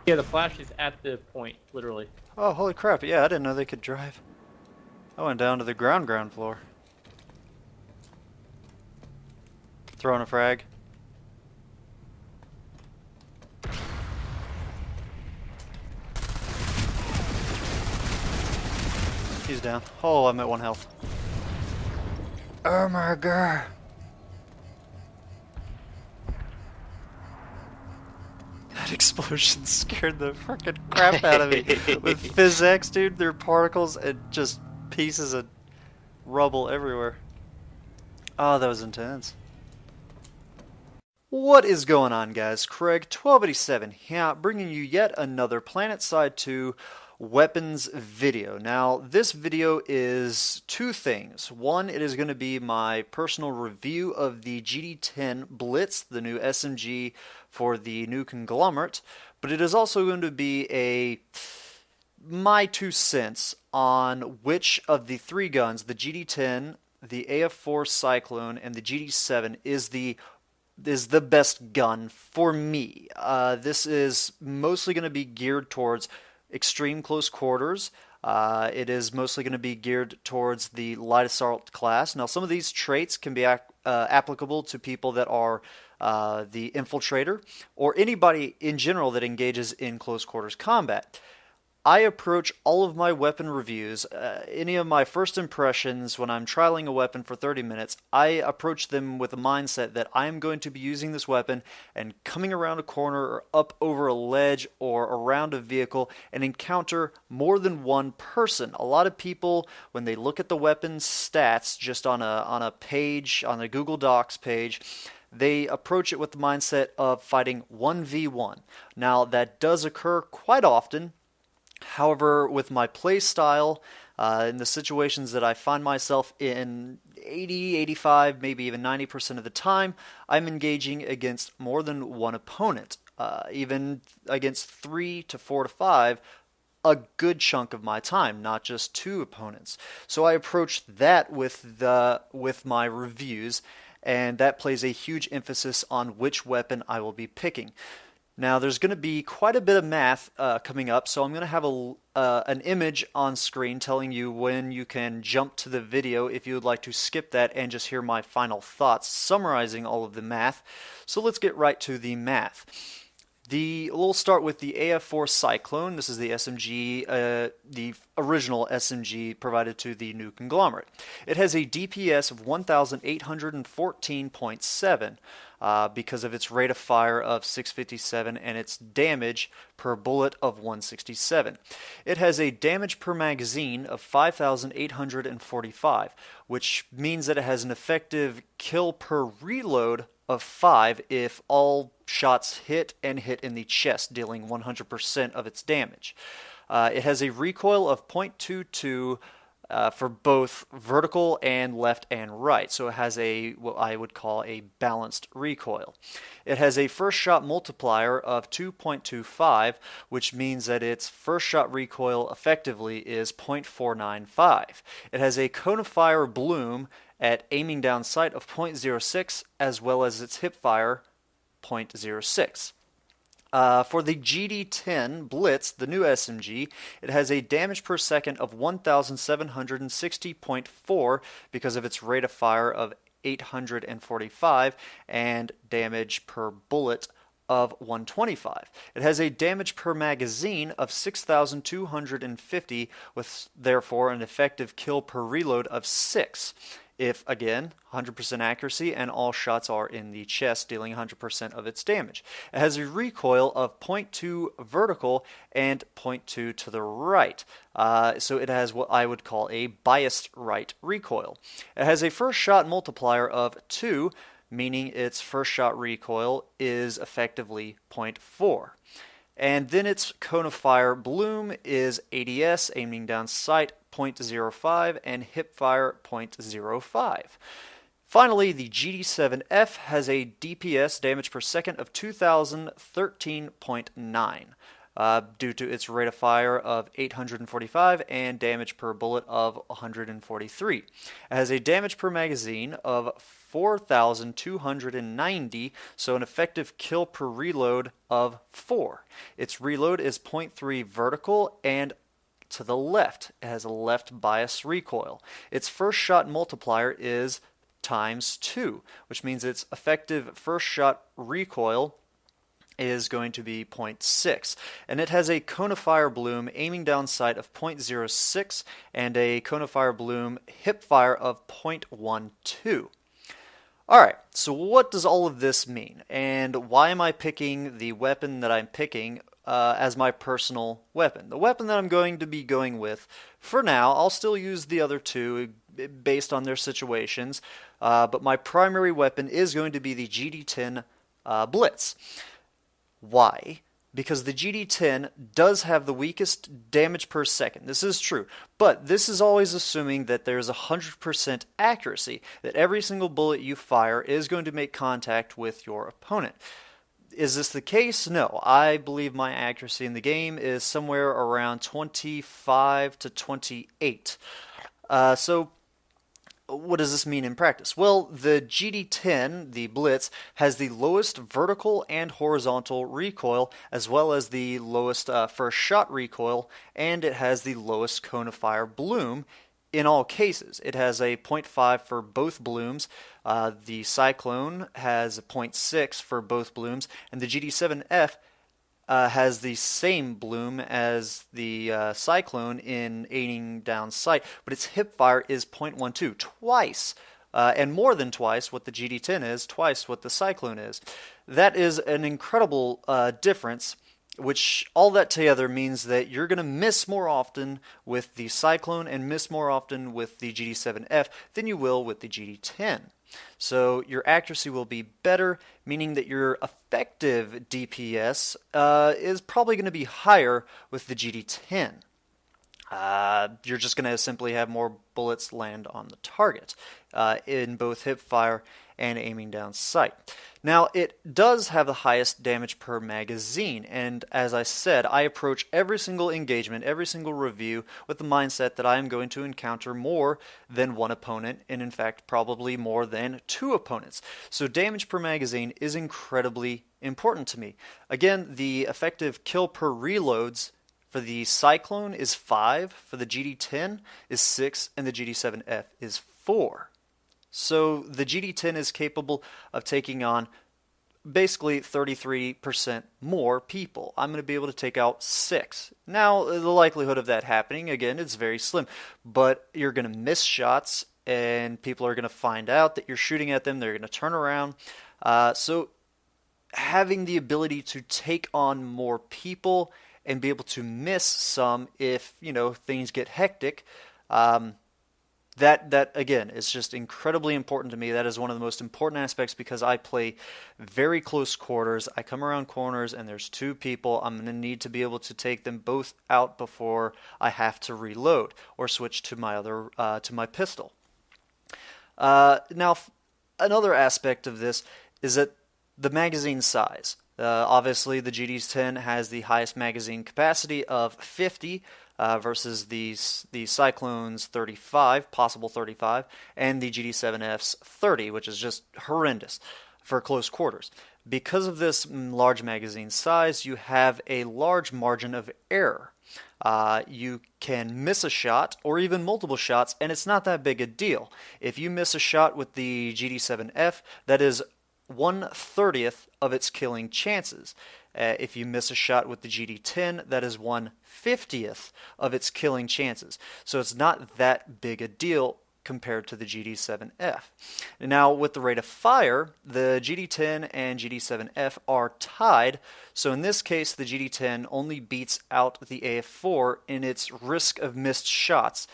Yeah, the flash is at the point, literally. Oh, holy crap. Yeah, I didn't know they could drive. I went down to the ground floor. Throwing a frag. He's down. Oh, I'm at 1 health. Oh my god. That explosion scared the freaking crap out of me. With physics, dude, there are particles and just pieces of rubble everywhere. Oh, that was intense. What is going on, guys? Craig 1287 here, bringing you yet another PlanetSide 2 weapons video. Now, this video is two things. One, it is going to be my personal review of the GD10 Blitz, the new SMG for the new conglomerate, but it is also going to be my 2 cents on which of the three guns, the GD10, the AF4 Cyclone, and the GD7 is the best gun for me. This is mostly going to be geared towards extreme close quarters. It is mostly going to be geared towards the light assault class. Now, some of these traits can be applicable to people that are the infiltrator or anybody in general that engages in close quarters combat. I approach all of my weapon reviews, any of my first impressions when I'm trialing a weapon for 30 minutes, I approach them with a mindset that I am going to be using this weapon and coming around a corner or up over a ledge or around a vehicle and encounter more than one person. A lot of people, when they look at the weapon stats just on a page, on a Google Docs page, they approach it with the mindset of fighting 1v1. Now, that does occur quite often. However, with my play style, in the situations that I find myself in 80, 85, maybe even 90% of the time, I'm engaging against more than one opponent, even against 3 to 4 to 5, a good chunk of my time, not just two opponents. So I approach that with my reviews, and that plays a huge emphasis on which weapon I will be picking. Now, there's going to be quite a bit of math coming up, so I'm going to have an image on screen telling you when you can jump to the video if you would like to skip that and just hear my final thoughts summarizing all of the math. So let's get right to the math. We'll start with the AF4 Cyclone. This is the SMG, the original SMG provided to the new conglomerate. It has a DPS of 1,814.7 because of its rate of fire of 657 and its damage per bullet of 167. It has a damage per magazine of 5,845, which means that it has an effective kill per reload of 5 if all shots hit and hit in the chest, dealing 100% of its damage. It has a recoil of 0.22 for both vertical and left and right, so it has what I would call a balanced recoil. It has a first shot multiplier of 2.25, which means that its first shot recoil effectively is 0.495. It has a cone of fire bloom at aiming down sight of 0.06, as well as its hip fire 0.06. For the GD10 Blitz, the new SMG, it has a damage per second of 1,760.4 because of its rate of fire of 845 and damage per bullet of 125. It has a damage per magazine of 6,250 with therefore an effective kill per reload of 6. If, again, 100% accuracy and all shots are in the chest, dealing 100% of its damage. It has a recoil of 0.2 vertical and 0.2 to the right. So it has what I would call a biased right recoil. It has a first shot multiplier of 2, meaning its first shot recoil is effectively 0.4. And then its cone of fire bloom is ADS, aiming down sight, 0.05, and hip fire 0.05. Finally, the GD7F has a DPS, damage per second, of 2013.9 due to its rate of fire of 845 and damage per bullet of 143. It has a damage per magazine of 4,290, so an effective kill per reload of 4. Its reload is 0.3 vertical and to the left. It has a left bias recoil. Its first shot multiplier is times 2, which means its effective first shot recoil is going to be 0.6, and it has a cone-of-fire bloom aiming down sight of 0.06 and a cone-of-fire bloom hip fire of 0.12. Alright, so what does all of this mean, and why am I picking the weapon that I'm picking as my personal weapon? The weapon that I'm going to be going with, for now, I'll still use the other two based on their situations, but my primary weapon is going to be the GD10 Blitz. Why? Because the GD10 does have the weakest damage per second. This is true, but this is always assuming that there's 100% accuracy, that every single bullet you fire is going to make contact with your opponent. Is this the case? No. I believe my accuracy in the game is somewhere around 25 to 28. So what does this mean in practice? Well, the GD10, the Blitz, has the lowest vertical and horizontal recoil, as well as the lowest first shot recoil, and it has the lowest cone-of-fire bloom in all cases. It has a 0.5 for both blooms, the Cyclone has a 0.6 for both blooms, and the GD7F has the same bloom as the Cyclone in aiming down sight, but its hip fire is 0.12, twice, and more than twice what the GD10 is, twice what the Cyclone is. That is an incredible difference, which all that together means that you're going to miss more often with the Cyclone and miss more often with the GD7F than you will with the GD10. So your accuracy will be better, meaning that your effective DPS is probably going to be higher with the GD10. You're just going to simply have more bullets land on the target in both hip fire and aiming down sight. Now, it does have the highest damage per magazine, and as I said, I approach every single engagement, every single review with the mindset that I am going to encounter more than one opponent, and in fact, probably more than 2 opponents. So damage per magazine is incredibly important to me. Again, the effective kill per reloads for the Cyclone is 5, for the GD10 is 6, and the GD7F is 4. So the GD10 is capable of taking on basically 33% more people. I'm going to be able to take out 6. Now, the likelihood of that happening, again, it's very slim, but you're going to miss shots, and people are going to find out that you're shooting at them. They're going to turn around. So having the ability to take on more people and be able to miss some if, things get hectic, that again is just incredibly important to me. That is one of the most important aspects because I play very close quarters. I come around corners and there's 2 people. I'm going to need to be able to take them both out before I have to reload or switch to my my pistol. Now, another aspect of this is that the magazine size. Obviously, the GD10 has the highest magazine capacity of 50 versus the Cyclone's 35, possible 35, and the GD7F's 30, which is just horrendous for close quarters. Because of this large magazine size, you have a large margin of error. You can miss a shot or even multiple shots, and it's not that big a deal. If you miss a shot with the GD7F, that is 1/30th of its killing chances. If you miss a shot with the GD10, that is 1/50th of its killing chances. So it's not that big a deal compared to the GD7F. Now, with the rate of fire, the GD10 and GD7F are tied. So in this case, the GD10 only beats out the AF4 in its risk of missed shots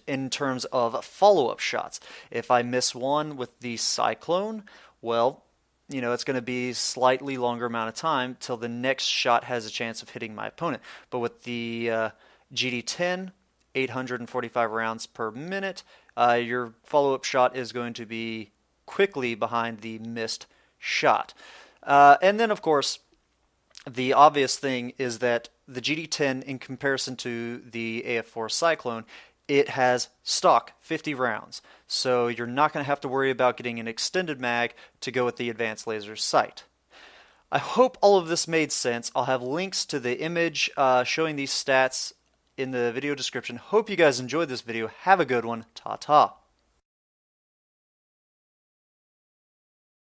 in terms of follow-up shots. If I miss one with the Cyclone, well, it's going to be slightly longer amount of time till the next shot has a chance of hitting my opponent. But with the GD10, 845 rounds per minute, your follow-up shot is going to be quickly behind the missed shot. And then, of course, the obvious thing is that the GD10, in comparison to the AF4 Cyclone, it has stock 50 rounds. So you're not going to have to worry about getting an extended mag to go with the advanced laser sight. I hope all of this made sense. I'll have links to the image showing these stats in the video description. Hope you guys enjoyed this video. Have a good one. Ta-ta.